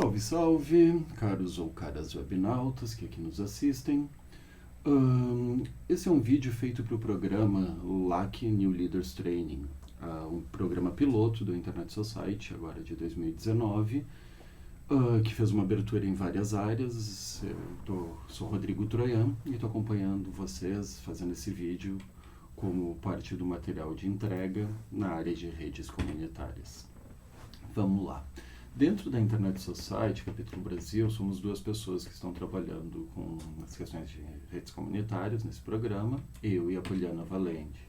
Salve, salve, caros ou caras webnautas que aqui nos assistem. Esse é um vídeo feito para o programa LAC New Leaders Training, um programa piloto do Internet Society, agora de 2019, que fez uma abertura em várias áreas. Sou Rodrigo Troian e estou acompanhando vocês fazendo esse vídeo como parte do material de entrega na área de redes comunitárias. Vamos lá. Dentro da Internet Society, capítulo Brasil, somos duas pessoas que estão trabalhando com as questões de redes comunitárias nesse programa, eu e a Poliana Valente.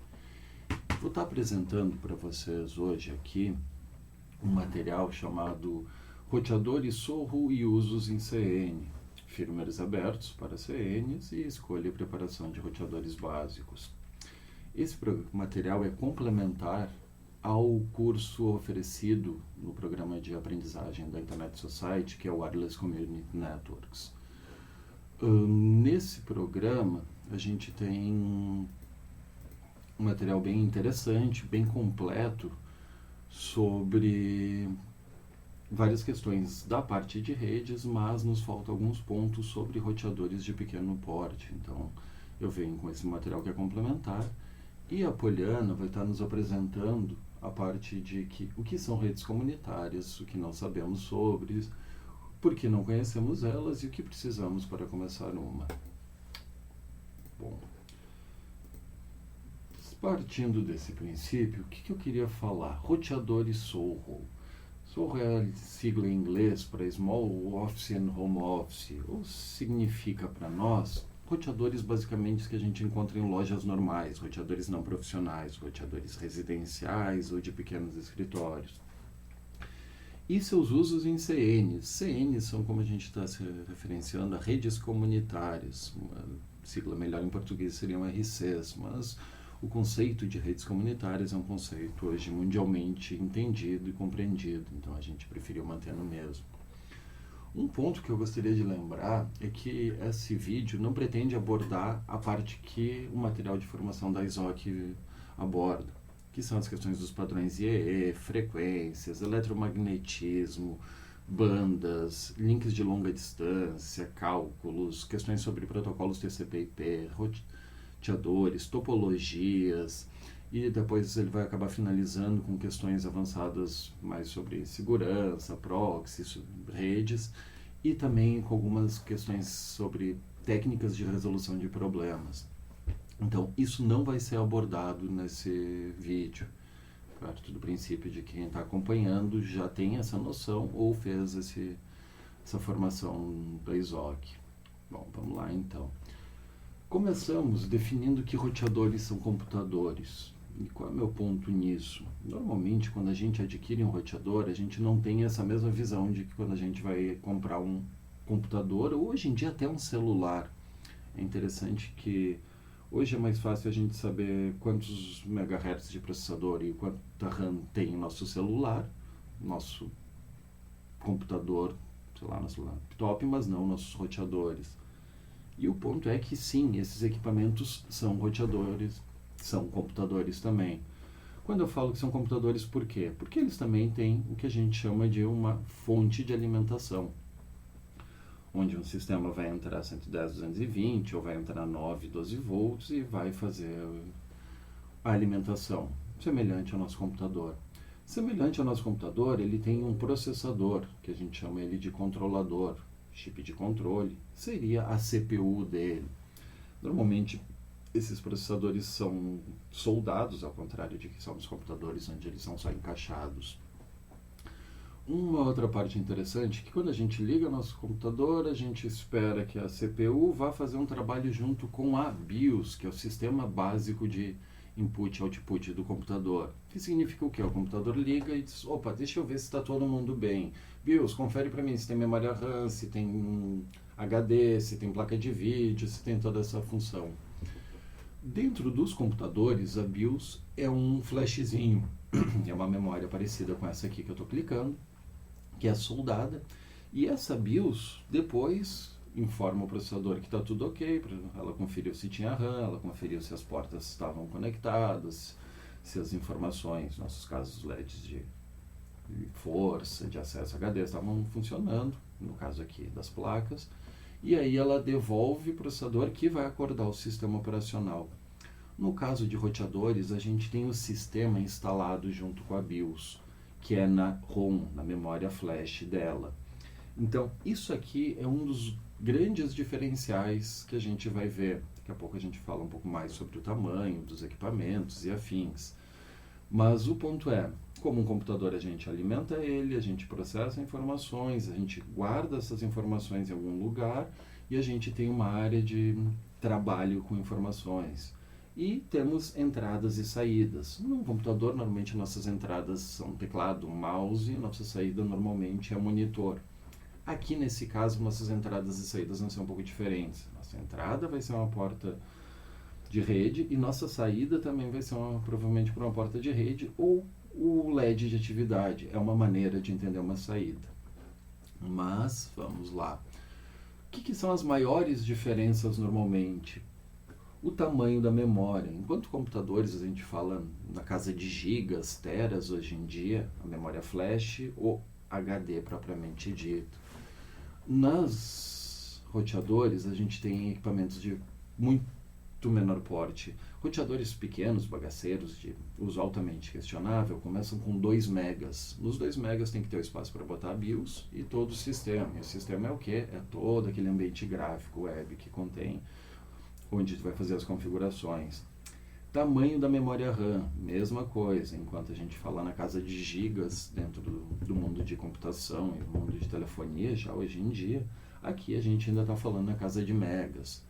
Vou estar apresentando para vocês hoje aqui um material chamado Roteadores Sorro e Usos em CN, firmwares abertos para CNs e escolha e preparação de roteadores básicos. Esse material é complementar ao curso oferecido no programa de aprendizagem da Internet Society, que é o Wireless Community Networks. Nesse programa, a gente tem um material bem interessante, bem completo, sobre várias questões da parte de redes, mas nos faltam alguns pontos sobre roteadores de pequeno porte. Então, eu venho com esse material que é complementar, e a Poliana vai estar nos apresentando a parte de o que são redes comunitárias, o que não sabemos sobre, por que não conhecemos elas e o que precisamos para começar uma. Bom, partindo desse princípio, o que eu queria falar? Roteadores SOHO. SOHO é a sigla em inglês para Small Office and Home Office, ou significa para nós roteadores basicamente que a gente encontra em lojas normais, roteadores não profissionais, roteadores residenciais ou de pequenos escritórios. E seus usos em CNs. CNs são, como a gente está se referenciando, a redes comunitárias. Uma sigla melhor em português seriam RCs, mas o conceito de redes comunitárias é um conceito hoje mundialmente entendido e compreendido, então a gente preferiu manter no mesmo. Um ponto que eu gostaria de lembrar é que esse vídeo não pretende abordar a parte que o material de formação da ISOC aborda, que são as questões dos padrões IEE, frequências, eletromagnetismo, bandas, links de longa distância, cálculos, questões sobre protocolos TCP/IP, roteadores, topologias, e depois ele vai acabar finalizando com questões avançadas mais sobre segurança, proxy, redes, e também com algumas questões sobre técnicas de resolução de problemas. Então, isso não vai ser abordado nesse vídeo. Parto do princípio de que quem está acompanhando já tem essa noção ou fez essa formação da ISOC. Bom, vamos lá então. Começamos definindo que roteadores são computadores. E qual é o meu ponto nisso? Normalmente, quando a gente adquire um roteador, a gente não tem essa mesma visão de que quando a gente vai comprar um computador, ou hoje em dia até um celular. É interessante que hoje é mais fácil a gente saber quantos megahertz de processador e quanta RAM tem o nosso celular, nosso computador, sei lá, nosso laptop, mas não nossos roteadores. E o ponto é que sim, esses equipamentos são roteadores, são computadores também. Quando eu falo que são computadores, por quê? Porque eles também têm o que a gente chama de uma fonte de alimentação, onde um sistema vai entrar 110, 220, ou vai entrar 9, 12 volts e vai fazer a alimentação, semelhante ao nosso computador. Semelhante ao nosso computador, ele tem um processador, que a gente chama ele de controlador, chip de controle, seria a CPU dele. Normalmente, esses processadores são soldados, ao contrário de que são os computadores onde eles são só encaixados. Uma outra parte interessante é que quando a gente liga nosso computador, a gente espera que a CPU vá fazer um trabalho junto com a BIOS, que é o sistema básico de input e output do computador. Que significa o quê? O computador liga e diz, opa, deixa eu ver se está todo mundo bem. BIOS, confere para mim se tem memória RAM, se tem HD, se tem placa de vídeo, se tem toda essa função. Dentro dos computadores, a BIOS é um flashzinho, é uma memória parecida com essa aqui que eu estou clicando, que é soldada, e essa BIOS depois informa o processador que está tudo ok, ela conferiu se tinha RAM, ela conferiu se as portas estavam conectadas, se as informações, nossos casos LEDs de força de acesso HD estavam funcionando, no caso aqui das placas, e aí ela devolve o processador que vai acordar o sistema operacional. No caso de roteadores, a gente tem o sistema instalado junto com a BIOS, que é na ROM, na memória flash dela. Então, isso aqui é um dos grandes diferenciais que a gente vai ver. Daqui a pouco a gente fala um pouco mais sobre o tamanho dos equipamentos e afins. Mas o ponto é, como um computador a gente alimenta ele, a gente processa informações, a gente guarda essas informações em algum lugar e a gente tem uma área de trabalho com informações. E temos entradas e saídas. No computador, normalmente nossas entradas são teclado, mouse, e nossa saída normalmente é monitor. Aqui, nesse caso, nossas entradas e saídas vão ser um pouco diferentes. Nossa entrada vai ser uma porta de rede e nossa saída também vai ser provavelmente por uma porta de rede ou o LED de atividade. É uma maneira de entender uma saída. Mas, vamos lá. O que são as maiores diferenças normalmente? O tamanho da memória. Enquanto computadores a gente fala na casa de gigas, teras hoje em dia, a memória flash ou HD propriamente dito. Nas roteadores a gente tem equipamentos de muito menor porte. Roteadores pequenos, bagaceiros, de uso altamente questionável, começam com 2 megas. Nos 2 megas tem que ter o espaço para botar a BIOS e todo o sistema. E o sistema é o quê? É todo aquele ambiente gráfico web que contém onde tu vai fazer as configurações. Tamanho da memória RAM, mesma coisa. Enquanto a gente fala na casa de gigas dentro do mundo de computação e do mundo de telefonia, já hoje em dia, aqui a gente ainda está falando na casa de megas.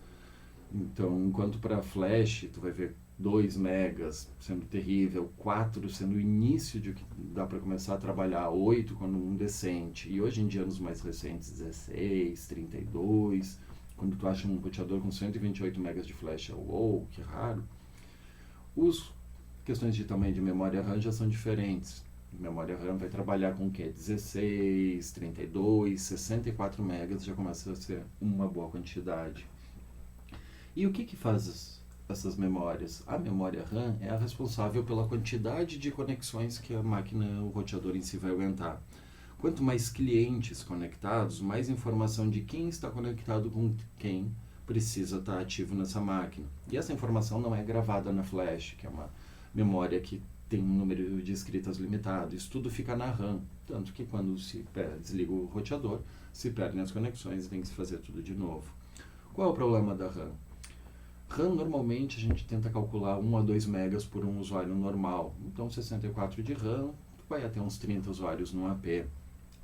Então, enquanto para flash, tu vai ver 2 megas sendo terrível, 4 sendo o início de que dá para começar a trabalhar, 8 quando um decente, e hoje em dia nos mais recentes 16, 32, quando tu acha um roteador com 128 megas de flash, uou, que raro. As questões de tamanho de memória RAM já são diferentes. Memória RAM vai trabalhar com o quê? 16, 32, 64 megas, já começa a ser uma boa quantidade. E o que faz essas memórias? A memória RAM é a responsável pela quantidade de conexões que a máquina, o roteador em si vai aguentar. Quanto mais clientes conectados, mais informação de quem está conectado com quem precisa estar ativo nessa máquina. E essa informação não é gravada na flash, que é uma memória que tem um número de escritas limitado. Isso tudo fica na RAM, tanto que quando se desliga o roteador, se perdem as conexões e tem que se fazer tudo de novo. Qual é o problema da RAM? RAM, normalmente, a gente tenta calcular 1 a 2 megas por um usuário normal. Então, 64 de RAM, vai até uns 30 usuários no AP,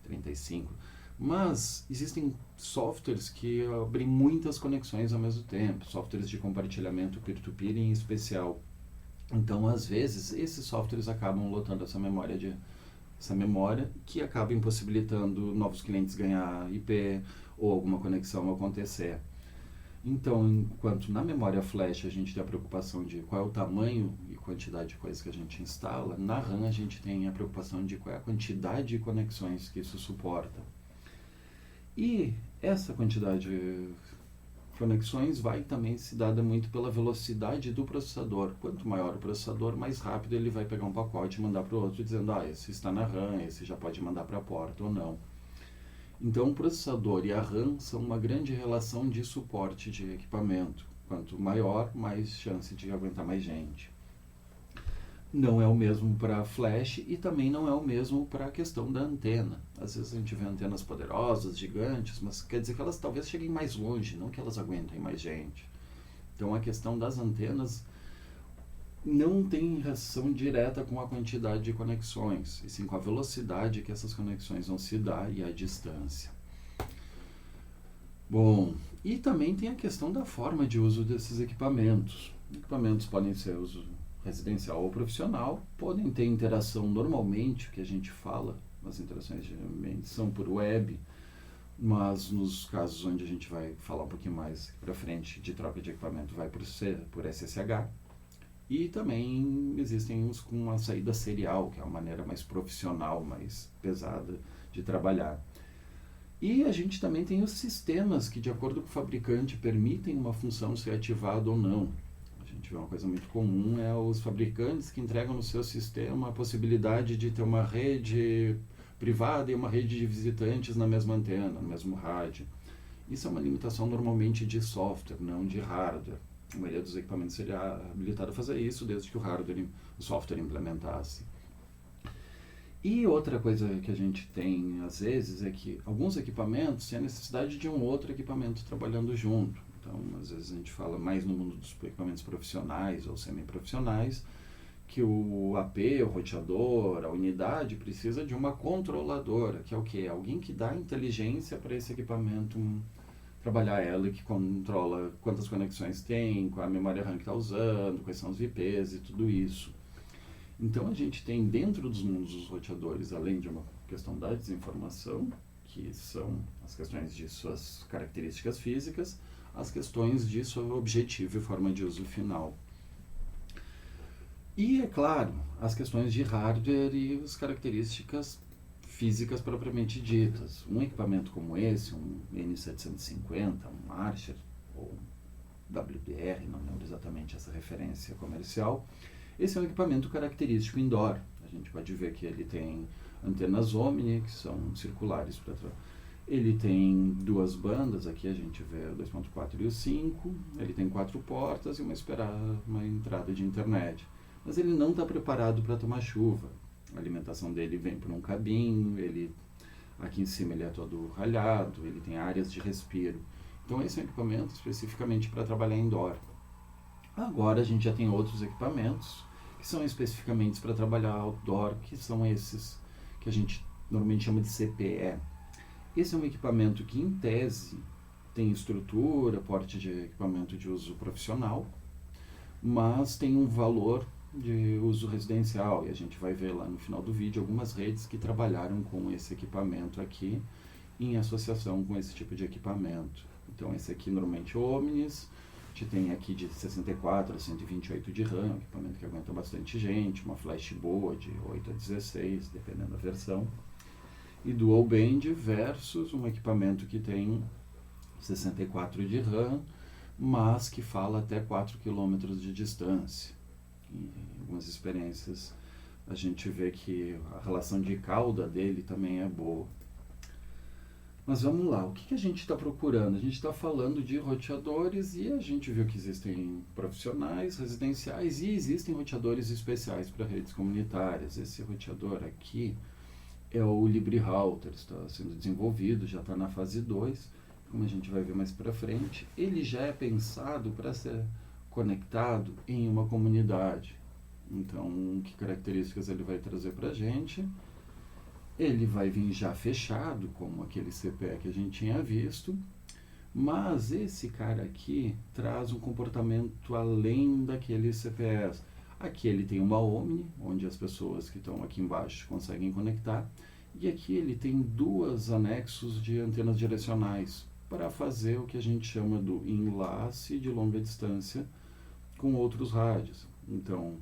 35. Mas existem softwares que abrem muitas conexões ao mesmo tempo, softwares de compartilhamento peer-to-peer em especial. Então, às vezes, esses softwares acabam lotando essa memória que acaba impossibilitando novos clientes ganhar IP ou alguma conexão acontecer. Então, enquanto na memória flash a gente tem a preocupação de qual é o tamanho e quantidade de coisas que a gente instala, na RAM a gente tem a preocupação de qual é a quantidade de conexões que isso suporta. E essa quantidade de conexões vai também se dada muito pela velocidade do processador. Quanto maior o processador, mais rápido ele vai pegar um pacote e mandar para o outro, dizendo, esse está na RAM, esse já pode mandar para a porta ou não. Então, o processador e a RAM são uma grande relação de suporte de equipamento. Quanto maior, mais chance de aguentar mais gente. Não é o mesmo para flash e também não é o mesmo para a questão da antena. Às vezes a gente vê antenas poderosas, gigantes, mas quer dizer que elas talvez cheguem mais longe, não que elas aguentem mais gente. Então, a questão das antenas não tem relação direta com a quantidade de conexões, e sim com a velocidade que essas conexões vão se dar e a distância. Bom, e também tem a questão da forma de uso desses equipamentos. Equipamentos podem ser uso residencial ou profissional, podem ter interação normalmente, o que a gente fala, as interações geralmente são por web, mas nos casos onde a gente vai falar um pouquinho mais para frente de troca de equipamento vai por SSH. E também existem uns com uma saída serial, que é uma maneira mais profissional, mais pesada de trabalhar. E a gente também tem os sistemas que, de acordo com o fabricante, permitem uma função ser ativada ou não. A gente vê uma coisa muito comum, os fabricantes que entregam no seu sistema a possibilidade de ter uma rede privada e uma rede de visitantes na mesma antena, no mesmo rádio. Isso é uma limitação normalmente de software, não de hardware. A maioria dos equipamentos seria habilitada a fazer isso desde que o software implementasse. E outra coisa que a gente tem às vezes é que alguns equipamentos têm a necessidade de um outro equipamento trabalhando junto. Então, às vezes a gente fala mais no mundo dos equipamentos profissionais ou semi-profissionais, que o AP, o roteador, a unidade precisa de uma controladora, que é o quê? Alguém que dá inteligência para esse equipamento trabalhar ela, que controla quantas conexões tem, qual a memória RAM que está usando, quais são os VPs e tudo isso. Então a gente tem dentro dos mundos dos roteadores, além de uma questão da desinformação, que são as questões de suas características físicas, as questões de seu objetivo e forma de uso final. E, é claro, as questões de hardware e as características físicas propriamente ditas. Um equipamento como esse, um N750, um Archer, ou WBR, não lembro exatamente essa referência comercial, esse é um equipamento característico indoor. A gente pode ver que ele tem antenas Omni, que são circulares. Ele tem duas bandas, aqui a gente vê o 2.4 e o 5, ele tem 4 portas e uma entrada de internet. Mas ele não está preparado para tomar chuva. A alimentação dele vem por um cabinho, aqui em cima ele é todo ralhado, ele tem áreas de respiro. Então esse é um equipamento especificamente para trabalhar indoor. Agora a gente já tem outros equipamentos que são especificamente para trabalhar outdoor, que são esses que a gente normalmente chama de CPE. Esse é um equipamento que, em tese, tem estrutura, porte de equipamento de uso profissional, mas tem um valor de uso residencial, e a gente vai ver lá no final do vídeo algumas redes que trabalharam com esse equipamento aqui em associação com esse tipo de equipamento. Então esse aqui normalmente é o Omnis, a gente tem aqui de 64 a 128 de RAM, um equipamento que aguenta bastante gente, uma flash boa de 8 a 16, dependendo da versão, e dual band versus um equipamento que tem 64 de RAM, mas que fala até 4 km de distância. Em algumas experiências a gente vê que a relação de cauda dele também é boa. Mas vamos lá, o que a gente está procurando? A gente está falando de roteadores e a gente viu que existem profissionais, residenciais e existem roteadores especiais para redes comunitárias. Esse roteador aqui é o LibreRouter, está sendo desenvolvido, já está na fase 2, como a gente vai ver mais para frente. Ele já é pensado para ser conectado em uma comunidade. Então, que características ele vai trazer para a gente? Ele vai vir já fechado, como aquele CPE que a gente tinha visto, mas esse cara aqui traz um comportamento além daqueles CPEs. Aqui ele tem uma Omni, onde as pessoas que estão aqui embaixo conseguem conectar, e aqui ele tem duas anexos de antenas direcionais para fazer o que a gente chama do enlace de longa distância com outros rádios. Então,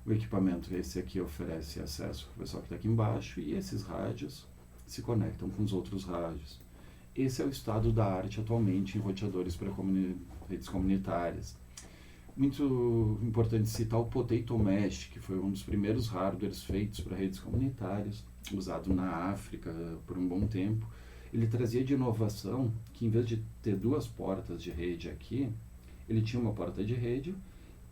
o equipamento esse aqui oferece acesso para o pessoal que está aqui embaixo e esses rádios se conectam com os outros rádios. Esse é o estado da arte atualmente em roteadores para redes comunitárias. Muito importante citar o Potato Mesh, que foi um dos primeiros hardwares feitos para redes comunitárias, usado na África por um bom tempo. Ele trazia de inovação que, em vez de ter duas portas de rede aqui, ele tinha uma porta de rede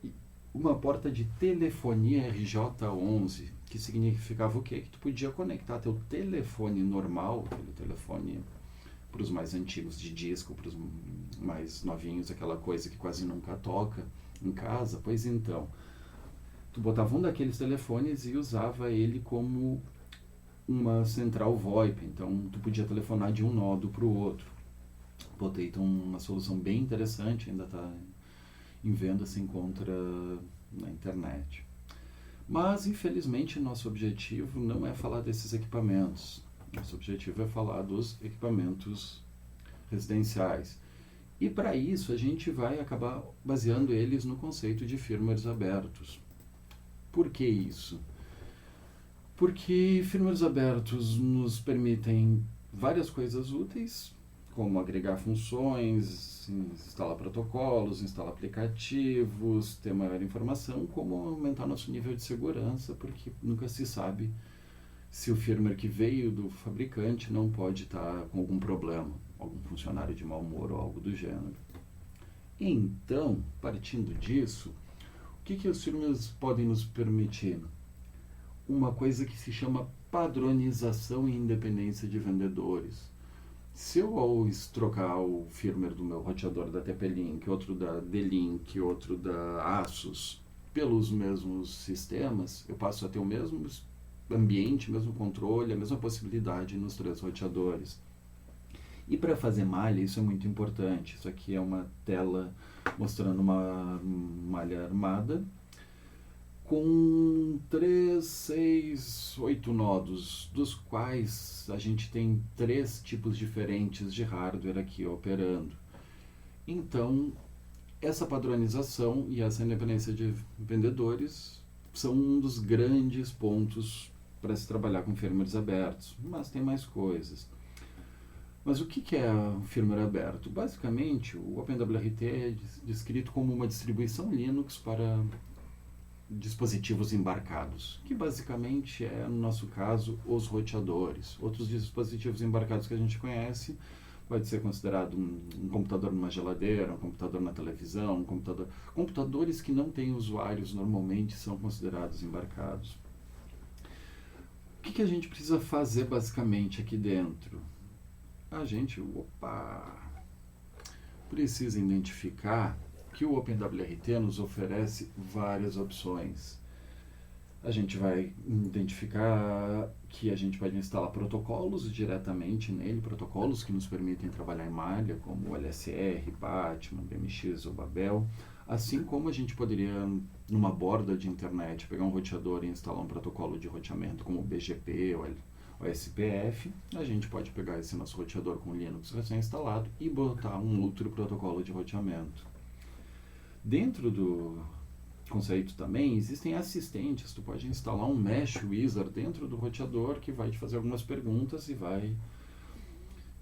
e uma porta de telefonia RJ11, que significava o quê? Que tu podia conectar teu telefone normal, aquele telefone para os mais antigos de disco, para os mais novinhos, aquela coisa que quase nunca toca em casa. Pois então, tu botava um daqueles telefones e usava ele como uma central VoIP, então tu podia telefonar de um nodo para o outro. Botei então uma solução bem interessante, ainda está em venda, se encontra na internet. Mas, infelizmente, nosso objetivo não é falar desses equipamentos. Nosso objetivo é falar dos equipamentos residenciais. E para isso a gente vai acabar baseando eles no conceito de firmwares abertos. Por que isso? Porque firmwares abertos nos permitem várias coisas úteis, como agregar funções, instalar protocolos, instalar aplicativos, ter maior informação, como aumentar nosso nível de segurança, porque nunca se sabe se o firmware que veio do fabricante não pode estar com algum problema, algum funcionário de mau humor ou algo do gênero. Então, partindo disso, o que os firmwares podem nos permitir? Uma coisa que se chama padronização e independência de vendedores. Se eu ao trocar o firmware do meu roteador da TP-Link, outro da D-Link, outro da Asus, pelos mesmos sistemas, eu passo a ter o mesmo ambiente, o mesmo controle, a mesma possibilidade nos 3 roteadores. E para fazer malha, isso é muito importante. Isso aqui é uma tela mostrando uma malha armada com 3, 6, 8 nodos, dos quais a gente tem 3 tipos diferentes de hardware aqui operando. Então, essa padronização e essa independência de vendedores são um dos grandes pontos para se trabalhar com firmwares abertos, mas tem mais coisas. Mas o que é um firmware aberto? Basicamente, o OpenWRT é descrito como uma distribuição Linux para dispositivos embarcados, que basicamente é, no nosso caso, os roteadores. Outros dispositivos embarcados que a gente conhece pode ser considerado um computador numa geladeira, um computador na televisão, um computador... Computadores que não têm usuários normalmente são considerados embarcados. O que a gente precisa fazer basicamente aqui dentro? A gente, precisa identificar que o OpenWRT nos oferece várias opções. A gente vai identificar que a gente pode instalar protocolos diretamente nele, protocolos que nos permitem trabalhar em malha, como o LSR, Batman, BMX ou Babel, assim como a gente poderia, numa borda de internet, pegar um roteador e instalar um protocolo de roteamento como o BGP ou o SPF, a gente pode pegar esse nosso roteador com Linux recém-instalado e botar um outro protocolo de roteamento. Dentro do conceito também existem assistentes, tu pode instalar um Mesh Wizard dentro do roteador que vai te fazer algumas perguntas e vai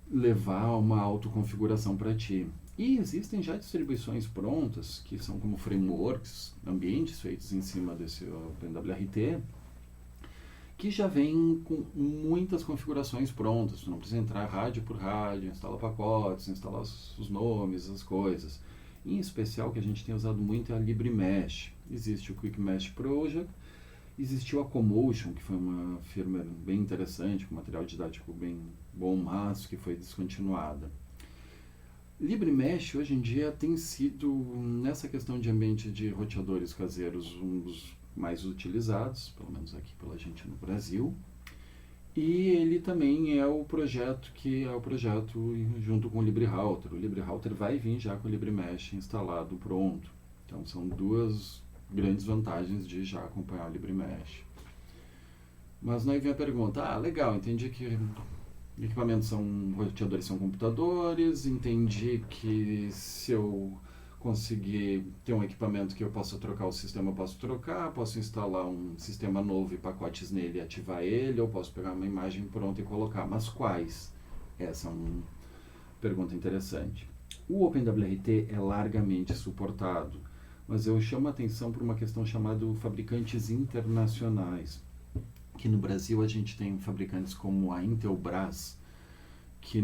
levar a uma autoconfiguração para ti. E existem já distribuições prontas, que são como frameworks, ambientes feitos em cima desse OpenWRT, que já vem com muitas configurações prontas. Tu não precisa entrar rádio por rádio, instalar pacotes, instalar os nomes, as coisas. Em especial, o que a gente tem usado muito é a LibreMesh. Existe o Quick Mesh Project, existiu a Comotion, que foi uma firma bem interessante, com material didático bem bom, mas que foi descontinuada. LibreMesh, hoje em dia, tem sido, nessa questão de ambiente de roteadores caseiros, um dos mais utilizados, pelo menos aqui pela gente no Brasil. E ele também é o projeto junto com o LibreRouter. O LibreRouter vai vir já com o LibreMesh instalado pronto. Então são 2 grandes vantagens de já acompanhar o LibreMesh. Mas aí vem a pergunta, legal, entendi que roteadores são computadores, entendi que se eu conseguir ter um equipamento que eu possa trocar o sistema, eu posso trocar, posso instalar um sistema novo e pacotes nele e ativar ele, ou posso pegar uma imagem pronta e colocar. Mas quais? Essa é uma pergunta interessante. O OpenWRT é largamente suportado, mas eu chamo a atenção por uma questão chamada fabricantes internacionais, que no Brasil a gente tem fabricantes como a Intelbras, que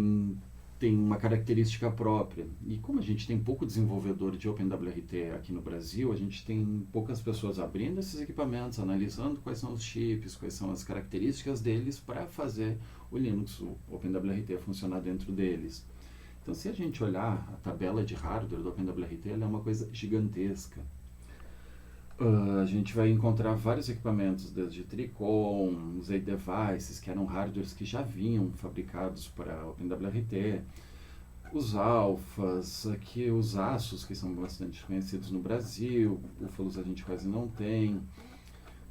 tem uma característica própria. E como a gente tem pouco desenvolvedor de OpenWRT aqui no Brasil, a gente tem poucas pessoas abrindo esses equipamentos, analisando quais são os chips, quais são as características deles para fazer o Linux, o OpenWRT funcionar dentro deles. Então, se a gente olhar a tabela de hardware do OpenWRT, ela é uma coisa gigantesca. A gente vai encontrar vários equipamentos, desde Tricom, Z-Devices, que eram hardwares que já vinham fabricados para OpenWRT, os Alphas, aqui os Asus, que são bastante conhecidos no Brasil, Búfalos a gente quase não tem,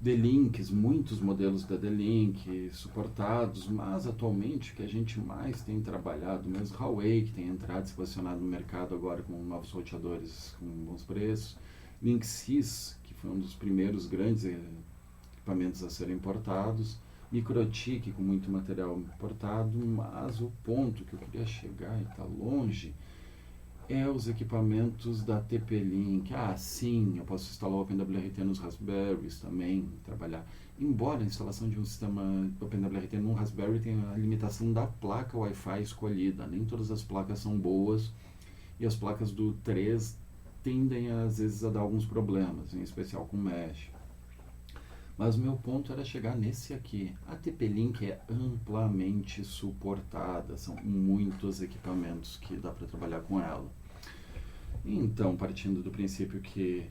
D-Links, muitos modelos da D-Link suportados, mas atualmente o que a gente mais tem trabalhado, mesmo Huawei, que tem entrado e se posicionado no mercado agora com novos roteadores com bons preços, Linksys, que foi um dos primeiros grandes equipamentos a serem importados, Microtik, com muito material importado, mas o ponto que eu queria chegar e está longe, é os equipamentos da TP-Link. Ah, sim, eu posso instalar o OpenWRT nos Raspberries também, trabalhar. Embora a instalação de um sistema OpenWRT num Raspberry tenha a limitação da placa Wi-Fi escolhida. Nem todas as placas são boas e as placas do 3 tendem às vezes a dar alguns problemas, em especial com mesh. Mas o meu ponto era chegar nesse aqui. A TP-Link é amplamente suportada, são muitos equipamentos que dá para trabalhar com ela. Então, partindo do princípio que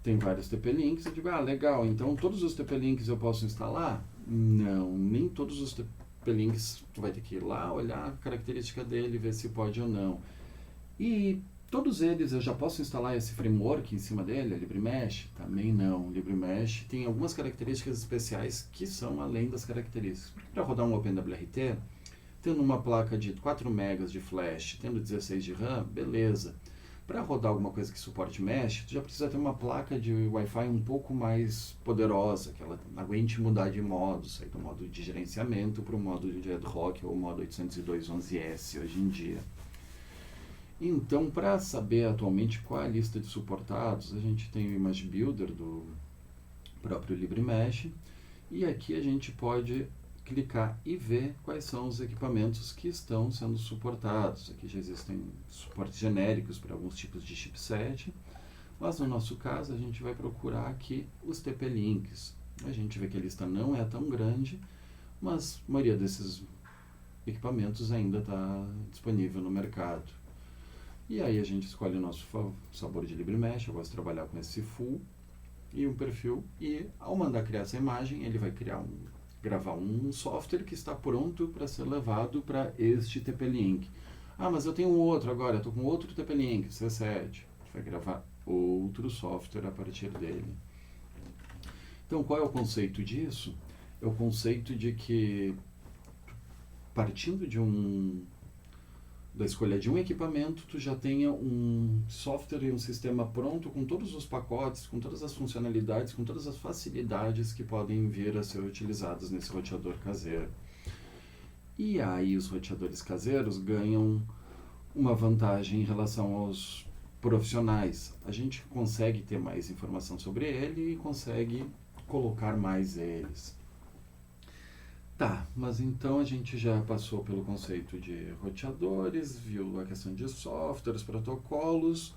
tem vários TP-Links, eu digo, legal, então todos os TP-Links eu posso instalar? Não, nem todos os TP-Links, tu vai ter que ir lá, olhar a característica dele, ver se pode ou não. E todos eles eu já posso instalar esse framework em cima dele, a LibreMesh? Também não. LibreMesh tem algumas características especiais que são além das características. Para rodar um OpenWRT, tendo uma placa de 4 MB de flash, tendo 16 de RAM, beleza. Para rodar alguma coisa que suporte mesh, tu já precisa ter uma placa de Wi-Fi um pouco mais poderosa, que ela aguente mudar de modo, sair do modo de gerenciamento para o modo de ad hoc ou modo 802.11s hoje em dia. Então, para saber atualmente qual é a lista de suportados, a gente tem o Image Builder do próprio LibreMesh, e aqui a gente pode clicar e ver quais são os equipamentos que estão sendo suportados. Aqui já existem suportes genéricos para alguns tipos de chipset, mas no nosso caso a gente vai procurar aqui os TP-Links. A gente vê que a lista não é tão grande, mas a maioria desses equipamentos ainda está disponível no mercado. E aí a gente escolhe o nosso sabor de LibreMesh. Eu gosto de trabalhar com esse full e um perfil, e ao mandar criar essa imagem, ele vai gravar um software que está pronto para ser levado para este TP-Link. Mas eu tenho outro agora, estou com outro TP-Link, C7. Vai gravar outro software a partir dele. Então, qual é o conceito disso? É o conceito de que, partindo da escolha de um equipamento, tu já tenha um software e um sistema pronto com todos os pacotes, com todas as funcionalidades, com todas as facilidades que podem vir a ser utilizadas nesse roteador caseiro. E aí os roteadores caseiros ganham uma vantagem em relação aos profissionais. A gente consegue ter mais informação sobre ele e consegue colocar mais eles. Tá, mas então a gente já passou pelo conceito de roteadores, viu a questão de softwares, protocolos.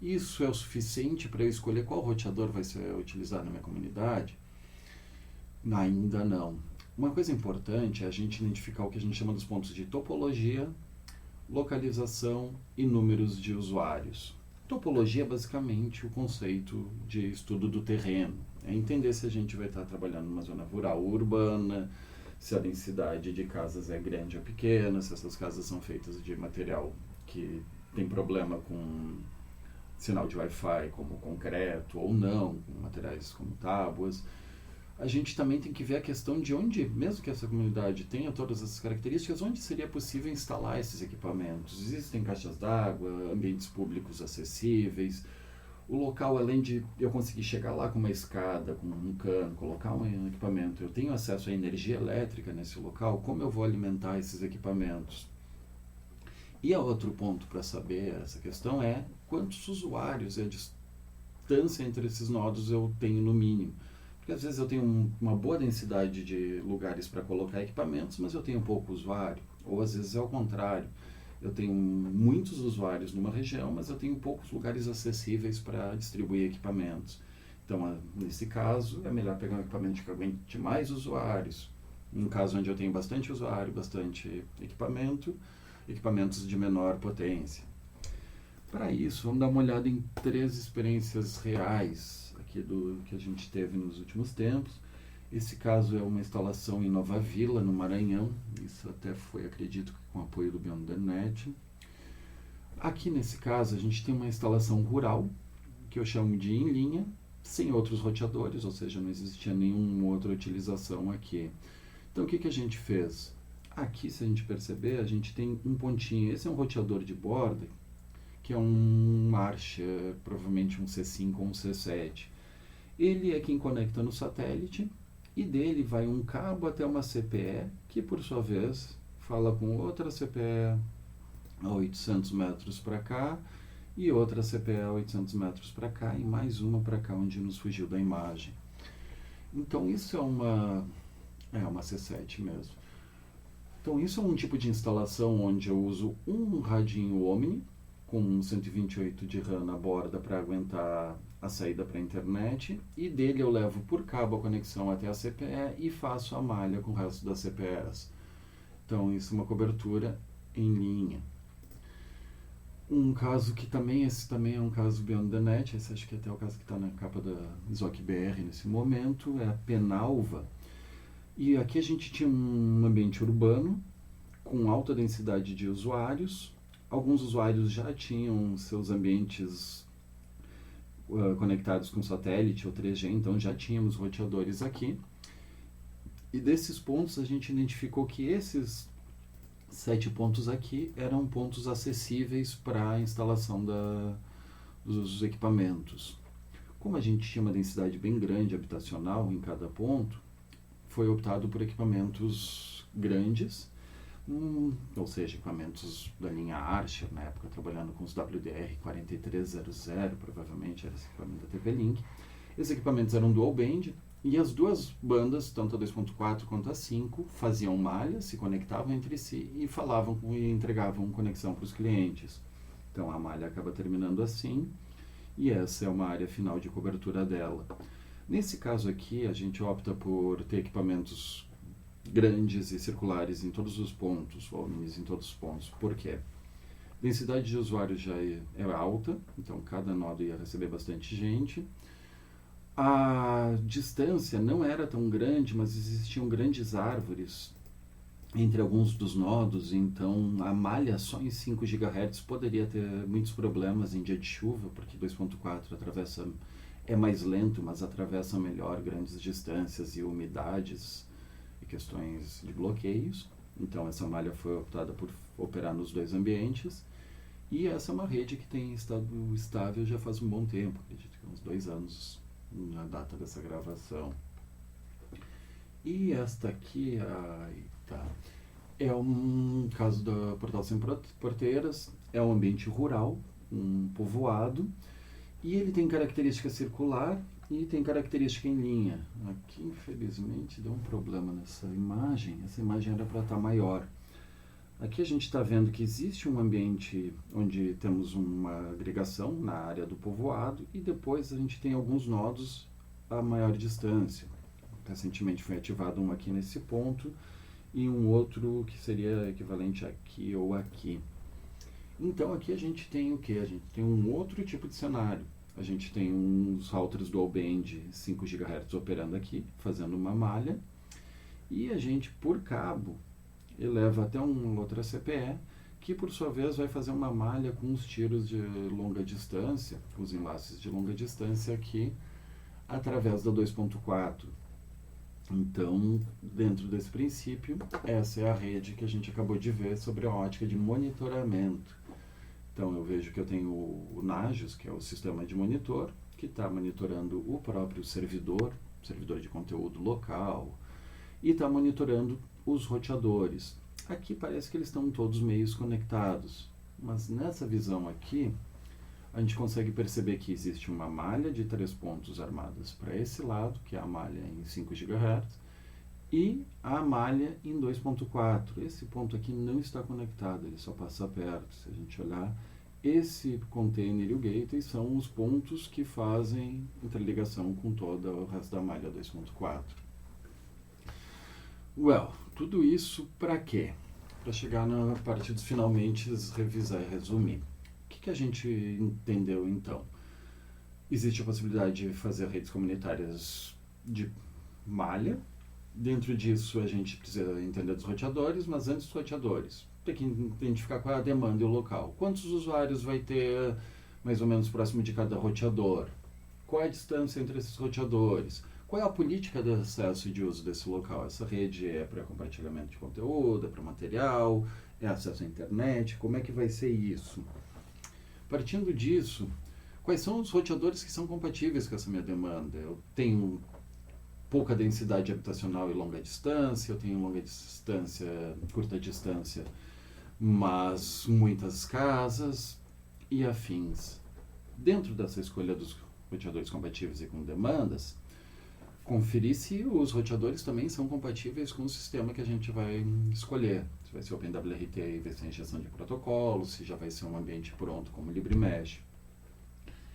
Isso é o suficiente para eu escolher qual roteador vai ser utilizado na minha comunidade? Ainda não. Uma coisa importante é a gente identificar o que a gente chama dos pontos de topologia, localização e números de usuários. Topologia é basicamente o conceito de estudo do terreno. É entender se a gente vai estar trabalhando numa zona rural ou urbana, se a densidade de casas é grande ou pequena, se essas casas são feitas de material que tem problema com sinal de Wi-Fi, como concreto ou não, com materiais como tábuas. A gente também tem que ver a questão de onde, mesmo que essa comunidade tenha todas essas características, onde seria possível instalar esses equipamentos. Existem caixas d'água, ambientes públicos acessíveis. O local, além de eu conseguir chegar lá com uma escada, com um cano, colocar um equipamento, eu tenho acesso à energia elétrica nesse local, como eu vou alimentar esses equipamentos? E outro ponto para saber essa questão é quantos usuários e a distância entre esses nodos eu tenho no mínimo. Porque às vezes eu tenho uma boa densidade de lugares para colocar equipamentos, mas eu tenho pouco usuário. Ou às vezes é o contrário. Eu tenho muitos usuários numa região, mas eu tenho poucos lugares acessíveis para distribuir equipamentos. Então, nesse caso, é melhor pegar um equipamento que aguente mais usuários. Em caso onde eu tenho bastante usuário, bastante equipamento, equipamentos de menor potência. Para isso, vamos dar uma olhada em 3 experiências reais aqui do que a gente teve nos últimos tempos. Esse caso é uma instalação em Nova Vila, no Maranhão. Isso até foi, acredito, com apoio do Beyond the Net. Aqui nesse caso a gente tem uma instalação rural, que eu chamo de em linha, sem outros roteadores, ou seja, não existia nenhuma outra utilização aqui. Então o que a gente fez? Aqui, se a gente perceber, a gente tem um pontinho. Esse é um roteador de borda, que é um Marcher, provavelmente um C5 ou um C7. Ele é quem conecta no satélite, e dele vai um cabo até uma CPE, que por sua vez fala com outra CPE, a 800 metros para cá, e outra CPE a 800 metros para cá, e mais uma para cá, onde nos fugiu da imagem. Então isso é uma C7 mesmo. Então isso é um tipo de instalação onde eu uso um radinho Omni, com 128 de RAM na borda para aguentar a saída para a internet, e dele eu levo por cabo a conexão até a CPE e faço a malha com o resto das CPEs. Então isso é uma cobertura em linha. Um caso que esse também é um caso Beyond the Net, esse acho que até é o caso que está na capa da SOC BR nesse momento, é a Penalva. E aqui a gente tinha um ambiente urbano com alta densidade de usuários. Alguns usuários já tinham seus ambientes conectados com satélite ou 3G, então já tínhamos roteadores aqui. E desses pontos a gente identificou que esses 7 pontos aqui eram pontos acessíveis para a instalação dos equipamentos. Como a gente tinha uma densidade bem grande habitacional em cada ponto, foi optado por equipamentos grandes, ou seja, equipamentos da linha Archer, na época trabalhando com os WDR4300, provavelmente era esse equipamento da TP-Link. Esses equipamentos eram dual band, e as duas bandas, tanto a 2.4 quanto a 5, faziam malha, se conectavam entre si e falavam e entregavam conexão para os clientes. Então a malha acaba terminando assim, e essa é uma área final de cobertura dela. Nesse caso aqui, a gente opta por ter equipamentos grandes e circulares em todos os pontos, omnis em todos os pontos. Por quê? Densidade de usuários já é alta, então cada nodo ia receber bastante gente. A distância não era tão grande, mas existiam grandes árvores entre alguns dos nodos, então a malha só em 5 GHz poderia ter muitos problemas em dia de chuva, porque 2.4 é mais lento, mas atravessa melhor grandes distâncias e umidades e questões de bloqueios. Então essa malha foi optada por operar nos dois ambientes, e essa é uma rede que tem estado estável já faz um bom tempo, acredito que uns 2 anos na data dessa gravação. E esta aqui é um caso da Portal Sem Porteiras, é um ambiente rural, um povoado, e ele tem característica circular e tem característica em linha. Aqui, infelizmente, deu um problema nessa imagem. Essa imagem era para estar maior. Aqui a gente está vendo que existe um ambiente onde temos uma agregação na área do povoado, e depois a gente tem alguns nodos a maior distância. Recentemente foi ativado um aqui nesse ponto e um outro que seria equivalente aqui ou aqui. Então aqui a gente tem o que? A gente tem um outro tipo de cenário. A gente tem uns routers dual band 5 GHz operando aqui, fazendo uma malha, e a gente, por cabo, eleva até uma outra CPE, que por sua vez vai fazer uma malha com os tiros de longa distância, os enlaces de longa distância aqui, através da 2.4. Então, dentro desse princípio, essa é a rede que a gente acabou de ver sobre a ótica de monitoramento. Então eu vejo que eu tenho o Nagios, que é o sistema de monitor, que está monitorando o próprio servidor de conteúdo local, e está monitorando os roteadores. Aqui parece que eles estão todos meio conectados, mas nessa visão aqui, a gente consegue perceber que existe uma malha de 3 pontos armadas para esse lado, que é a malha em 5 GHz, e a malha em 2.4. Esse ponto aqui não está conectado, ele só passa perto. Se a gente olhar, esse container e o gateway são os pontos que fazem interligação com todo o resto da malha 2.4. Tudo isso para quê? Para chegar na parte dos finalmente, revisar e resumir. O que a gente entendeu então? Existe a possibilidade de fazer redes comunitárias de malha. Dentro disso a gente precisa entender dos roteadores, mas antes dos roteadores, tem que identificar qual é a demanda e o local. Quantos usuários vai ter mais ou menos próximo de cada roteador? Qual é a distância entre esses roteadores? Qual é a política de acesso e de uso desse local? Essa rede é para compartilhamento de conteúdo, é para material, é acesso à internet? Como é que vai ser isso? Partindo disso, quais são os roteadores que são compatíveis com essa minha demanda? Eu tenho pouca densidade habitacional e longa distância, eu tenho longa distância, curta distância, mas muitas casas e afins. Dentro dessa escolha dos roteadores compatíveis e com demandas, conferir se os roteadores também são compatíveis com o sistema que a gente vai escolher. Se vai ser OpenWRT e vai ser injeção de protocolo, se já vai ser um ambiente pronto como LibreMesh.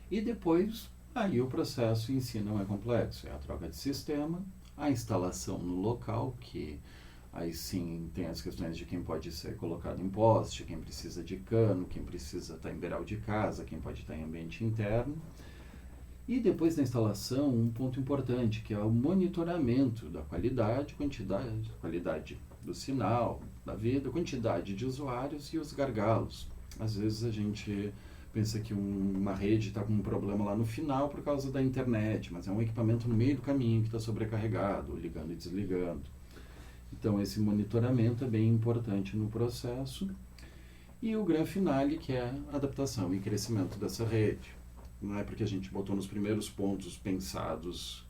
E depois, aí o processo em si não é complexo, é a troca de sistema, a instalação no local, que aí sim tem as questões de quem pode ser colocado em poste, quem precisa de cano, quem precisa estar em beiral de casa, quem pode estar em ambiente interno. E depois da instalação, um ponto importante, que é o monitoramento da qualidade, qualidade do sinal, da vida, quantidade de usuários e os gargalos. Às vezes a gente pensa que uma rede está com um problema lá no final por causa da internet, mas é um equipamento no meio do caminho que está sobrecarregado, ligando e desligando. Então esse monitoramento é bem importante no processo. E o grande finale, que é a adaptação e crescimento dessa rede. Não é porque a gente botou nos primeiros pontos pensados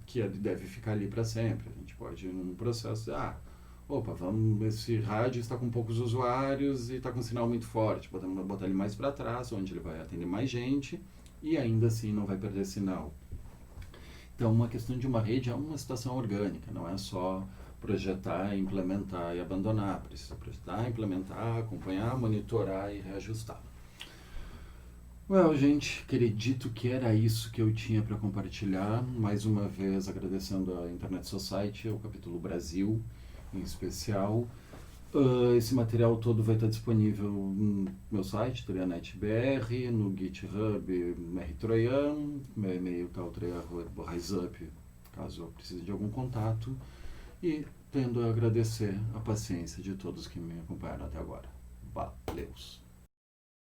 que ele deve ficar ali para sempre. A gente pode ir num processo de, esse rádio está com poucos usuários e está com um sinal muito forte, podemos botar ele mais para trás, onde ele vai atender mais gente e ainda assim não vai perder sinal. Então, uma questão de uma rede é uma situação orgânica, não é só projetar, implementar e abandonar. Precisa projetar, implementar, acompanhar, monitorar e reajustar. Gente, acredito que era isso que eu tinha para compartilhar. Mais uma vez agradecendo a Internet Society, o capítulo Brasil em especial. Esse material todo vai estar disponível no meu site, TrianetBR, no GitHub rtroian, meu e-mail está o troian@riseup, caso eu precise de algum contato. E tendo a agradecer a paciência de todos que me acompanharam até agora.